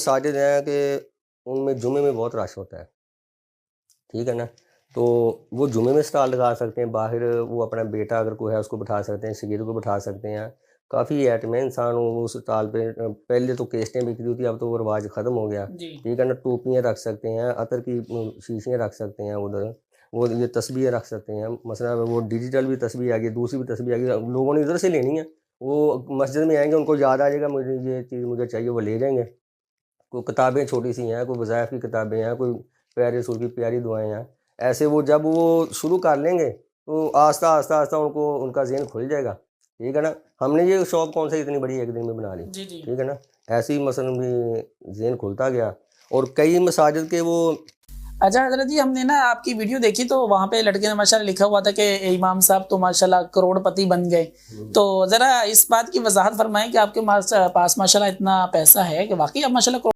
मसाजिद हैं कि उनमें जुमे में बहुत रश होता है, ठीक है ना। तो वो जुमे में स्टॉल लगा सकते हैं, बाहर वो अपना बेटा अगर कोई है उसको बिठा सकते हैं, शगीर को बिठा सकते हैं। काफ़ी आइटम है, इंसान उस स्टॉल पे पहले तो केस्टें बिकती होती, अब तो वो रिवाज ख़त्म हो गया, जी। ठीक है ना। टोपियाँ रख सकते हैं, अतर की शीशियाँ रख सकते हैं उधर, वो ये तस्बीहें रख सकते हैं। मसला वो डिजिटल भी तस्बीह आ गई, दूसरी भी तस्बीह आ गई, लोगों ने इधर से लेनी है, वो मस्जिद में आएँगे, उनको याद आ जाएगा मुझे ये चीज़ मुझे चाहिए, वो ले जाएँगे। कोई किताबें छोटी-सी हैं, कोई वज़ाइफ की किताबें हैं, कोई प्यारे रसूल की प्यारी दुआएँ हैं। ऐसे वो जब वो शुरू कर लेंगे, तो आस्ता उनको उनका ज़हन खुल जाएगा, ठीक है ना। हमने ये शॉप कौन सा इतनी बड़ी एक दिन में बना ली, जी, जी। ठीक है ना। ऐसे ही मसलन भी ज़हन खुलता गया और कई मसाजिद के वो अच्छा हज़रत जी, हमने ना आपकी वीडियो देखी तो वहाँ पे लड़के ने माशाल्लाह लिखा हुआ था कि इमाम साहब तो माशाल्लाह करोड़पति बन गए। तो ज़रा इस बात की वज़ाहत फरमाएँ कि आपके पास माशाल्लाह इतना पैसा है कि वाक़ई आप माशाल्लाह